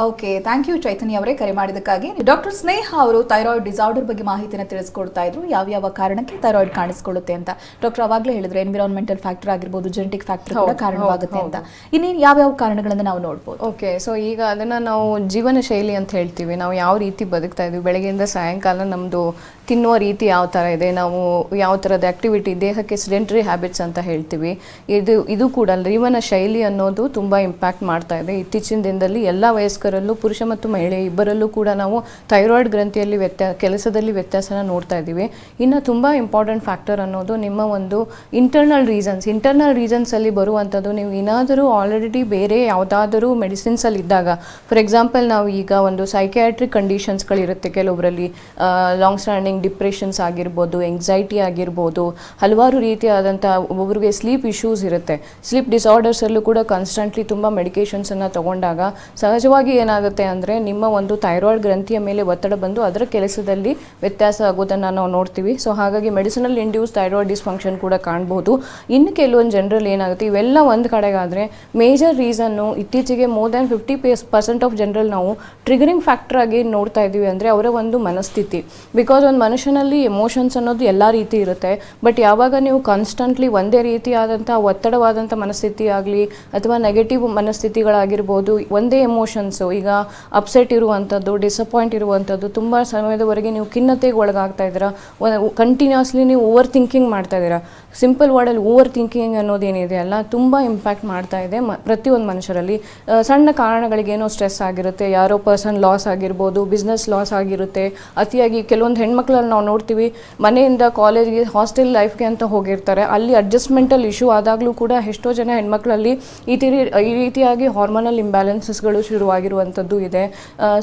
ಓಕೆ, ಥ್ಯಾಂಕ್ ಯು ಚೈತನ್ಯ ಅವರೇ ಕರೆ ಮಾಡಿದ್ದಕ್ಕಾಗಿ. ಡಾಕ್ಟರ್ ಸ್ನೇಹ ಅವರು ಥೈರಾಯ್ಡ್ ಡಿಸಾರ್ಡರ್ ಬಗ್ಗೆ ಮಾಹಿತಿನ ತಿಳಿಸ್ಕೊಡ್ತಾ ಇದ್ರು, ಯಾವ ಕಾರಣಕ್ಕೆ ಥೈರಾಯ್ಡ್ ಕಾಣಿಸ್ಕೊಳ್ಳುತ್ತೆ ಅಂತ. ಡಾಕ್ಟರ್ ಅವಾಗಲೇ ಹೇಳಿದ್ರು ಎನ್ವಿರಾನ್ಮೆಂಟಲ್ ಫ್ಯಾಕ್ಟರ್ ಆಗಿರ್ಬೋದು, ಜೆನೆಟಿಕ್ ಫ್ಯಾಕ್ಟರ್ ಕೂಡ ಕಾರಣವಾಗುತ್ತೆ ಅಂತ. ಇನ್ನೇನು ಯಾವ ಕಾರಣಗಳನ್ನು ನಾವು ನೋಡ್ಬೋದು? ಓಕೆ, ಸೊ ಈಗ ಅದನ್ನು ನಾವು ಜೀವನ ಶೈಲಿ ಅಂತ ಹೇಳ್ತೀವಿ. ನಾವು ಯಾವ ರೀತಿ ಬದುಕ್ತಾ ಇದ್ದೀವಿ, ಬೆಳಗ್ಗೆಯಿಂದ ಸಾಯಂಕಾಲ ನಮ್ಮದು ತಿನ್ನುವ ರೀತಿ ಯಾವ ಥರ ಇದೆ, ನಾವು ಯಾವ ಥರದ ಆ್ಯಕ್ಟಿವಿಟಿ, ದೇಹಕ್ಕೆ ಸೆಡೆಂಟರಿ ಹ್ಯಾಬಿಟ್ಸ್ ಅಂತ ಹೇಳ್ತೀವಿ. ಇದು ಕೂಡ ಜೀವನ ಶೈಲಿ ಅನ್ನೋದು ತುಂಬ ಇಂಪ್ಯಾಕ್ಟ್ ಮಾಡ್ತಾ ಇದೆ. ಇತ್ತೀಚಿನ ದಿನದಲ್ಲಿ ಎಲ್ಲ ವಯಸ್ಕರಲ್ಲೂ, ಪುರುಷ ಮತ್ತು ಮಹಿಳೆ ಇಬ್ಬರಲ್ಲೂ ಕೂಡ ನಾವು ಥೈರಾಯ್ಡ್ ಗ್ರಂಥಿಯಲ್ಲಿ ಕೆಲಸದಲ್ಲಿ ವ್ಯತ್ಯಾಸನ ನೋಡ್ತಾ ಇದ್ದೀವಿ. ಇನ್ನು ತುಂಬ ಇಂಪಾರ್ಟೆಂಟ್ ಫ್ಯಾಕ್ಟರ್ ಅನ್ನೋದು ನಿಮ್ಮ ಒಂದು ಇಂಟರ್ನಲ್ ರೀಸನ್ಸಲ್ಲಿ ಬರುವಂಥದ್ದು. ನೀವು ಏನಾದರೂ ಆಲ್ರೆಡಿ ಬೇರೆ ಯಾವುದಾದರೂ ಮೆಡಿಸಿನ್ಸಲ್ಲಿ ಇದ್ದಾಗ, ಫಾರ್ ಎಕ್ಸಾಂಪಲ್ ನಾವು ಈಗ ಒಂದು ಸೈಕ್ಯಾಟ್ರಿಕ್ ಕಂಡೀಷನ್ಸ್ಗಳಿರುತ್ತೆ ಕೆಲವೊಬ್ಬರಲ್ಲಿ, ಲಾಂಗ್ ಸ್ಟ್ಯಾಂಡಿಂಗ್ ಡಿಪ್ರೆಷನ್ಸ್ ಆಗಿರ್ಬೋದು, ಎಂಗ್ಸೈಟಿ ಆಗಿರ್ಬೋದು, ಹಲವಾರು ರೀತಿಯಾದಂಥ, ಒಬ್ಬೊಬ್ಬರಿಗೆ ಸ್ಲೀಪ್ ಇಶ್ಯೂಸ್ ಇರುತ್ತೆ. ಸ್ಲೀಪ್ ಡಿಸಾರ್ಡರ್ಸಲ್ಲೂ ಕೂಡ ಕಾನ್ಸ್ಟೆಂಟ್ಲಿ ತುಂಬ ಮೆಡಿಕೇಷನ್ಸನ್ನು ತೊಗೊಂಡಾಗ ಸಹಜವಾಗಿ ಏನಾಗುತ್ತೆ ಅಂದರೆ ನಿಮ್ಮ ಒಂದು ಥೈರಾಯ್ಡ್ ಗ್ರಂಥಿಯ ಮೇಲೆ ಒತ್ತಡ ಬಂದು ಅದರ ಕೆಲಸದಲ್ಲಿ ವ್ಯತ್ಯಾಸ ಆಗೋದನ್ನು ನಾವು ನೋಡ್ತೀವಿ. ಸೊ ಹಾಗಾಗಿ ಮೆಡಿಸಿನಲ್ ಇಂಡ್ಯೂಸ್ ಥೈರಾಯ್ಡ್ ಡಿಸ್ಫಂಕ್ಷನ್ ಕೂಡ ಕಾಣ್ಬೋದು. ಇನ್ನು ಕೆಲವೊಂದು ಜನರಲ್ಲಿ ಏನಾಗುತ್ತೆ, ಇವೆಲ್ಲ ಒಂದು ಕಡೆಗಾದರೆ ಮೇಜರ್ ರೀಸನ್ನು ಇತ್ತೀಚೆಗೆ ಮೋರ್ ದ್ಯಾನ್ 50% ಆಫ್ ಜನರಲ್ ನಾವು ಟ್ರಿಗರಿಂಗ್ ಫ್ಯಾಕ್ಟರ್ ಆಗಿ ನೋಡ್ತಾ ಇದ್ದೀವಿ ಅಂದರೆ ಅವರ ಒಂದು ಮನಸ್ಥಿತಿ. ಬಿಕಾಸ್ ಒಂದು ಮನುಷ್ಯನಲ್ಲಿ ಎಮೋಷನ್ಸ್ ಅನ್ನೋದು ಎಲ್ಲ ರೀತಿ ಇರುತ್ತೆ. ಬಟ್ ಯಾವಾಗ ನೀವು ಕಾನ್ಸ್ಟೆಂಟ್ಲಿ ಒಂದೇ ರೀತಿಯಾದಂಥ ಒತ್ತಡವಾದಂಥ ಮನಸ್ಥಿತಿ ಆಗಲಿ ಅಥವಾ ನೆಗೆಟಿವ್ ಮನಸ್ಥಿತಿಗಳಾಗಿರ್ಬೋದು, ಒಂದೇ ಎಮೋಷನ್ಸು, ಈಗ ಅಪ್ಸೆಟ್ ಇರುವಂಥದ್ದು, ಡಿಸಪಾಯಿಂಟ್ ಇರುವಂಥದ್ದು, ತುಂಬ ಸಮಯದವರೆಗೆ ನೀವು ಖಿನ್ನತೆಗೆ ಒಳಗಾಗ್ತಾ ಇದ್ದೀರಾ, ಕಂಟಿನ್ಯೂಸ್ಲಿ ನೀವು ಓವರ್ ಥಿಂಕಿಂಗ್ ಮಾಡ್ತಾ ಇದ್ದೀರಾ. ಸಿಂಪಲ್ ವರ್ಡಲ್ಲಿ ಓವರ್ ಥಿಂಕಿಂಗ್ ಅನ್ನೋದೇನಿದೆ ಅಲ್ಲ, ತುಂಬ ಇಂಪ್ಯಾಕ್ಟ್ ಮಾಡ್ತಾ ಇದೆ ಪ್ರತಿಯೊಂದು ಮನುಷ್ಯರಲ್ಲಿ. ಸಣ್ಣ ಕಾರಣಗಳಿಗೇನೋ ಸ್ಟ್ರೆಸ್ ಆಗಿರುತ್ತೆ, ಯಾರೋ ಪರ್ಸನ್ ಲಾಸ್ ಆಗಿರ್ಬೋದು, ಬಿಸ್ನೆಸ್ ಲಾಸ್ ಆಗಿರುತ್ತೆ. ಅತಿಯಾಗಿ ಕೆಲವೊಂದು ಹೆಣ್ಮಕ್ಳಲ್ಲಿ ನಾವು ನೋಡ್ತೀವಿ, ಮನೆಯಿಂದ ಕಾಲೇಜ್ಗೆ, ಹಾಸ್ಟೆಲ್ ಲೈಫ್ಗೆ ಅಂತ ಹೋಗಿರ್ತಾರೆ. ಅಲ್ಲಿ ಅಡ್ಜಸ್ಟ್ಮೆಂಟಲ್ ಇಶ್ಯೂ ಆದಾಗಲೂ ಕೂಡ ಎಷ್ಟೋ ಜನ ಹೆಣ್ಮಕ್ಳಲ್ಲಿ ಈ ರೀತಿಯಾಗಿ ಹಾರ್ಮೋನಲ್ ಇಂಬ್ಯಾಲೆನ್ಸಸ್ಗಳು ಶುರುವಾಗಿರುವಂಥದ್ದು ಆಗಿರುವಂಥದ್ದು ಇದೆ.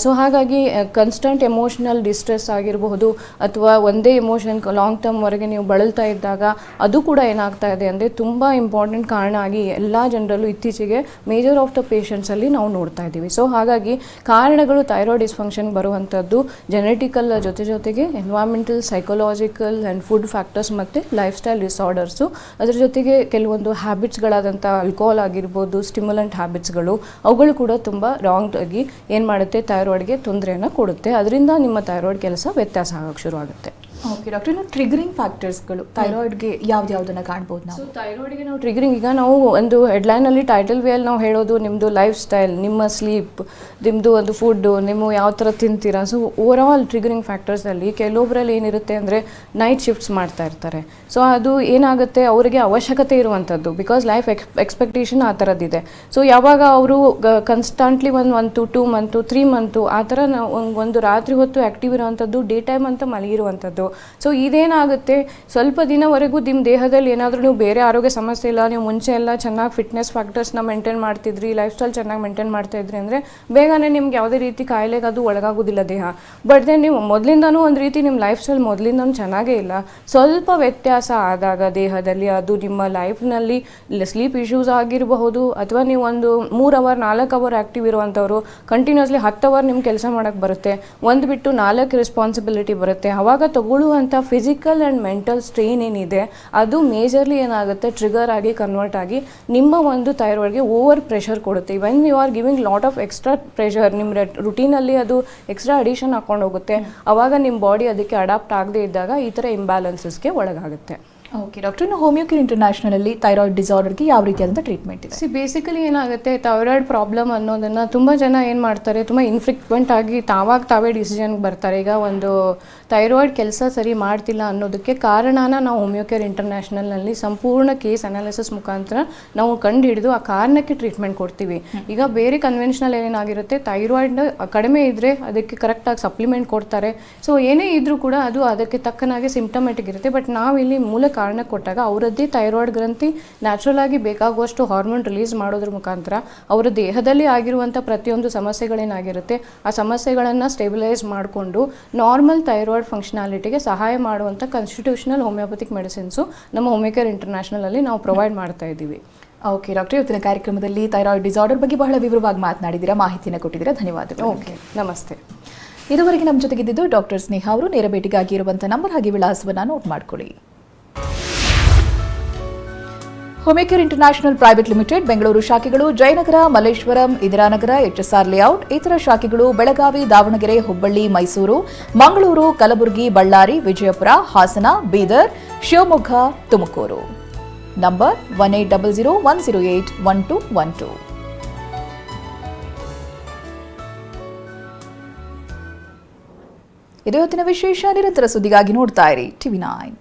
ಸೊ ಹಾಗಾಗಿ ಕನ್ಸ್ಟಂಟ್ ಎಮೋಷನಲ್ ಡಿಸ್ಟ್ರೆಸ್ ಆಗಿರಬಹುದು ಅಥವಾ ಒಂದೇ ಎಮೋಷನ್ ಲಾಂಗ್ ಟರ್ಮ್ವರೆಗೆ ನೀವು ಬಳಲ್ತಾ ಇದ್ದಾಗ ಅದು ಕೂಡ ಏನಾಗ್ತಾ ಇದೆ ಅಂದರೆ ತುಂಬ ಇಂಪಾರ್ಟೆಂಟ್ ಕಾರಣ ಆಗಿ ಎಲ್ಲ ಜನರಲ್ಲೂ ಇತ್ತೀಚೆಗೆ ಮೇಜರ್ ಆಫ್ ದ ಪೇಷಂಟ್ಸಲ್ಲಿ ನಾವು ನೋಡ್ತಾ ಇದ್ದೀವಿ. ಸೊ ಹಾಗಾಗಿ ಕಾರಣಗಳು ಥೈರಾಯ್ಡ್ ಡಿಸ್ಫಂಕ್ಷನ್ ಬರುವಂಥದ್ದು ಜೆನೆಟಿಕಲ್ ಜೊತೆಗೆ environmental, psychological and food factors ಮತ್ತು ಲೈಫ್ ಸ್ಟೈಲ್ ಡಿಸಾರ್ಡರ್ಸು, ಅದ್ರ ಜೊತೆಗೆ ಕೆಲವೊಂದು ಹ್ಯಾಬಿಟ್ಸ್ಗಳಾದಂಥ ಆಲ್ಕೋಹಾಲ್ ಆಗಿರ್ಬೋದು, ಸ್ಟಿಮ್ಯುಲೆಂಟ್ ಹ್ಯಾಬಿಟ್ಸ್ಗಳು, ಅವುಗಳು ಕೂಡ ತುಂಬ ರಾಂಗ್ ಆಗಿ ಏನು ಮಾಡುತ್ತೆ, ಥೈರಾಯ್ಡ್ಗೆ ತೊಂದರೆಯನ್ನು ಕೊಡುತ್ತೆ. ಅದರಿಂದ ನಿಮ್ಮ ಥೈರಾಯ್ಡ್ ಕೆಲಸ ವ್ಯತ್ಯಾಸ ಆಗೋಕ್ಕೆ ಶುರುವಾಗುತ್ತೆ. ಓಕೆ ಡಾಕ್ಟರ್, ಇನ್ನು ಟ್ರಿಗರಿಂಗ್ ಫ್ಯಾಕ್ಟರ್ಸ್ಗಳು ಥೈರಾಯ್ಡ್ಗೆ ಯಾವ್ದಾವುದನ್ನು ಕಾಣ್ಬೋದು ನಾವು? ಸೊ ಥೈರಾಯ್ಡ್ಗೆ ನಾವು ಟ್ರಿಗರಿಂಗ್, ಈಗ ನಾವು ಒಂದು ಹೆಡ್ಲೈನಲ್ಲಿ ಟೈಟಲ್ ವೇಯಲ್ಲಿ ನಾವು ಹೇಳೋದು ನಿಮ್ಮದು ಲೈಫ್ ಸ್ಟೈಲ್, ನಿಮ್ಮ ಸ್ಲೀಪ್, ನಿಮ್ಮದು ಒಂದು ಫುಡ್ಡು, ನೀವು ಯಾವ ಥರ ತಿಂತೀರಾ. ಸೊ ಓವರ್ ಆಲ್ ಟ್ರಿಗರಿಂಗ್ ಫ್ಯಾಕ್ಟರ್ಸಲ್ಲಿ ಕೆಲವೊಬ್ಬರಲ್ಲಿ ಏನಿರುತ್ತೆ ಅಂದರೆ ನೈಟ್ ಶಿಫ್ಟ್ಸ್ ಮಾಡ್ತಾ ಇರ್ತಾರೆ. ಸೊ ಅದು ಏನಾಗುತ್ತೆ, ಅವರಿಗೆ ಅವಶ್ಯಕತೆ ಇರುವಂಥದ್ದು, ಬಿಕಾಸ್ ಲೈಫ್ ಎಕ್ಸ್ಪೆಕ್ಟೇಷನ್ ಆ ಥರದ್ದಿದೆ. ಸೊ ಯಾವಾಗ ಅವರು ಕನ್ಸ್ಟಂಟ್ಲಿ ಒಂದು 2 ಮಂತು 3 ಮಂತು ಆ ಥರ ಒಂದು ರಾತ್ರಿ ಹೊತ್ತು ಆ್ಯಕ್ಟಿವ್ ಇರೋವಂಥದ್ದು, ಡೇ ಟೈಮ್ ಅಂತ ಮಲಗಿರುವಂಥದ್ದು. ಸೊ ಇದೇನಾಗುತ್ತೆ, ಸ್ವಲ್ಪ ದಿನವರೆಗೂ ನಿಮ್ಮ ದೇಹದಲ್ಲಿ ಏನಾದರೂ ನೀವು ಬೇರೆ ಆರೋಗ್ಯ ಸಮಸ್ಯೆ ಇಲ್ಲ, ನೀವು ಮುಂಚೆ ಎಲ್ಲ ಚೆನ್ನಾಗಿ ಫಿಟ್ನೆಸ್ ಫ್ಯಾಕ್ಟರ್ಸ್ನ ಮೇಂಟೈನ್ ಮಾಡ್ತಿದ್ರಿ, ಲೈಫ್ ಸ್ಟೈಲ್ ಚೆನ್ನಾಗಿ ಮೇಂಟೈನ್ ಮಾಡ್ತಾಯಿದ್ರಿ ಅಂದರೆ ಬೇಗನೆ ನಿಮ್ಗೆ ಯಾವುದೇ ರೀತಿ ಕಾಯಿಲೆಗೆ ಅದು ಒಳಗಾಗೋದಿಲ್ಲ ದೇಹ. ಬಟ್ ದೆನ್ ನೀವು ಮೊದಲಿಂದನೂ ಒಂದು ರೀತಿ ನಿಮ್ಮ ಲೈಫ್ ಸ್ಟೈಲ್ ಮೊದಲಿಂದನೂ ಚೆನ್ನಾಗೇ ಇಲ್ಲ, ಸ್ವಲ್ಪ ವ್ಯತ್ಯಾಸ ಆದಾಗ ದೇಹದಲ್ಲಿ, ಅದು ನಿಮ್ಮ ಲೈಫ್ನಲ್ಲಿ ಸ್ಲೀಪ್ ಇಶ್ಯೂಸ್ ಆಗಿರಬಹುದು, ಅಥವಾ ನೀವು ಒಂದು 3 ಅವರ್ 4 ಅವರ್ ಆ್ಯಕ್ಟಿವ್ ಇರುವಂಥವ್ರು ಕಂಟಿನ್ಯೂಸ್ಲಿ 10 ಅವರ್ ನಿಮ್ಮ ಕೆಲಸ ಮಾಡೋಕ್ಕೆ ಬರುತ್ತೆ, ಒಂದು ಬಿಟ್ಟು 4 ರೆಸ್ಪಾನ್ಸಿಬಿಲಿಟಿ ಬರುತ್ತೆ. ಆವಾಗ ತಗೊಳ್ಳುವಂಥ ಫಿಸಿಕಲ್ ಆ್ಯಂಡ್ ಮೆಂಟಲ್ ಸ್ಟ್ರೈನ್ ಏನಿದೆ ಅದು ಮೇಜರ್ಲಿ ಏನಾಗುತ್ತೆ, ಟ್ರಿಗರ್ ಆಗಿ ಕನ್ವರ್ಟ್ ಆಗಿ ನಿಮ್ಮ ಒಂದು ಥೈರಾಯ್ಡ್ಗೆ ಓವರ್ ಪ್ರೆಷರ್ ಕೊಡುತ್ತೆ. When you are giving lot of extra pressure, ನಿಮ್ಮ ರುಟೀನಲ್ಲಿ ಅದು ಎಕ್ಸ್ಟ್ರಾ ಅಡಿಷನ್ ಹಾಕೊಂಡು ಹೋಗುತ್ತೆ. ಆವಾಗ ನಿಮ್ಮ ಬಾಡಿ ಅದಕ್ಕೆ ಅಡಾಪ್ಟ್ ಆಗದೇ ಇದ್ದಾಗ ಈ ಥರ ಇಂಬ್ಯಾಲೆನ್ಸಸ್ಗೆ ಒಳಗಾಗುತ್ತೆ. ಓಕೆ ಡಾಕ್ಟರ್, ಇನ್ನು ಹೋಮಿಯೋಕೇರ್ ಇಂಟರ್ನ್ಯಾಷನಲಲ್ಲಿ ಥೈರಾಯ್ಡ್ ಡಿಸಾರ್ಡರ್ಗೆ ಯಾವ ರೀತಿಯಾದಂಥ ಟ್ರೀಟ್ಮೆಂಟ್ ಇದೆ? ಬೇಸಿಕಲಿ ಏನಾಗುತ್ತೆ, ಥೈರಾಯ್ಡ್ ಪ್ರಾಬ್ಲಮ್ ಅನ್ನೋದನ್ನು ತುಂಬ ಜನ ಏನು ಮಾಡ್ತಾರೆ, ತುಂಬ ಇನ್ಫ್ರೀಕ್ವೆಂಟ್ ಆಗಿ ತಾವೇ ಡಿಸಿಷನ್ಗೆ ಬರ್ತಾರೆ. ಈಗ ಒಂದು ಥೈರಾಯ್ಡ್ ಕೆಲಸ ಸರಿ ಮಾಡ್ತಿಲ್ಲ ಅನ್ನೋದಕ್ಕೆ ಕಾರಣನ ನಾವು ಹೋಮಿಯೋಕೇರ್ ಇಂಟರ್ನ್ಯಾಷನಲ್ನಲ್ಲಿ ಸಂಪೂರ್ಣ ಕೇಸ್ ಅನಾಲಿಸಿಸ್ ಮುಖಾಂತರ ನಾವು ಕಂಡು ಹಿಡಿದು ಆ ಕಾರಣಕ್ಕೆ ಟ್ರೀಟ್ಮೆಂಟ್ ಕೊಡ್ತೀವಿ. ಈಗ ಬೇರೆ ಕನ್ವೆನ್ಷನಲ್ ಏನಾಗಿರುತ್ತೆ, ಥೈರಾಯ್ಡ್ ಕಡಿಮೆ ಇದ್ದರೆ ಅದಕ್ಕೆ ಕರೆಕ್ಟಾಗಿ ಸಪ್ಲಿಮೆಂಟ್ ಕೊಡ್ತಾರೆ. ಸೊ ಏನೇ ಇದ್ದರೂ ಕೂಡ ಅದು ಅದಕ್ಕೆ ತಕ್ಕನಾಗಿ ಸಿಂಪ್ಟಮೆಟಿಕ್ ಇರುತ್ತೆ. ಬಟ್ ನಾವಿಲ್ಲಿ ಮೂಲ ಕಾರಣ ಕೊಟ್ಟಾಗ ಅವರದ್ದೇ ಥೈರಾಯ್ಡ್ ಗ್ರಂಥಿ ನ್ಯಾಚುರಲ್ ಆಗಿ ಬೇಕಾಗುವಷ್ಟು ಹಾರ್ಮೋನ್ ರಿಲೀಸ್ ಮಾಡೋದ್ರ ಮುಖಾಂತರ ಅವರ ದೇಹದಲ್ಲಿ ಆಗಿರುವಂಥ ಪ್ರತಿಯೊಂದು ಸಮಸ್ಯೆಗಳೇನಾಗಿರುತ್ತೆ ಆ ಸಮಸ್ಯೆಗಳನ್ನು ಸ್ಟೆಬಿಲೈಸ್ ಮಾಡಿಕೊಂಡು ನಾರ್ಮಲ್ ಥೈರಾಯ್ಡ್ ಫಂಕ್ಷನಾಲಿಟಿಗೆ ಸಹಾಯ ಮಾಡುವಂಥ ಕಾನ್ಸ್ಟಿಟ್ಯೂಷನಲ್ ಹೋಮಿಯೋಪತಿಕ್ ಮೆಡಿಸಿನ್ಸು ನಮ್ಮ ಹೋಮಿಯೋಕೇರ್ ಇಂಟರ್ನ್ಯಾಷನಲಲ್ಲಿ ನಾವು ಪ್ರೊವೈಡ್ ಮಾಡ್ತಾ ಇದ್ದೀವಿ. ಓಕೆ ಡಾಕ್ಟರ್, ಇವತ್ತಿನ ಕಾರ್ಯಕ್ರಮದಲ್ಲಿ ಥೈರಾಯ್ಡ್ ಡಿಸಾರ್ಡರ್ ಬಗ್ಗೆ ಬಹಳ ವಿವರವಾಗಿ ಮಾತನಾಡಿದ್ದೀರಾ, ಮಾಹಿತಿಯನ್ನು ಕೊಟ್ಟಿದ್ದೀರಾ, ಧನ್ಯವಾದಗಳು. ಓಕೆ, ನಮಸ್ತೆ. ಇದುವರೆಗೆ ನಮ್ಮ ಜೊತೆಗಿದ್ದು ಡಾಕ್ಟರ್ ಸ್ನೇಹ ಅವರು. ನೇರ ಭೇಟಿಗಾಗಿ ಇರುವಂಥ ನಂಬರ್ ಹಾಗೆ ವಿಳಾಸವನ್ನು ನೋಟ್ ಮಾಡ್ಕೊಳ್ಳಿ. Homeocare international private limited Bengaluru ಶಾಖೆಗಳು ಜಯನಗರ, ಮಲ್ಲೇಶ್ವರಂ, ಇಂದಿರಾನಗರ, HSR ಲೇಔಟ್. ಇತರ ಶಾಖೆಗಳು ಬೆಳಗಾವಿ, ದಾವಣಗೆರೆ, ಹುಬ್ಬಳ್ಳಿ, ಮೈಸೂರು, ಮಂಗಳೂರು, ಕಲಬುರಗಿ, ಬಳ್ಳಾರಿ, ವಿಜಯಪುರ, ಹಾಸನ, ಬೀದರ್, ಶಿವಮೊಗ್ಗ, ತುಮಕೂರು. ನಂಬರ್ 180010811212. ಇದು ಇವತ್ತಿನ ವಿಶೇಷ. ನಿರಂತರ ಸುದ್ದಿಗಾಗಿ ನೋಡ್ತಾ ಇರಿ TV9.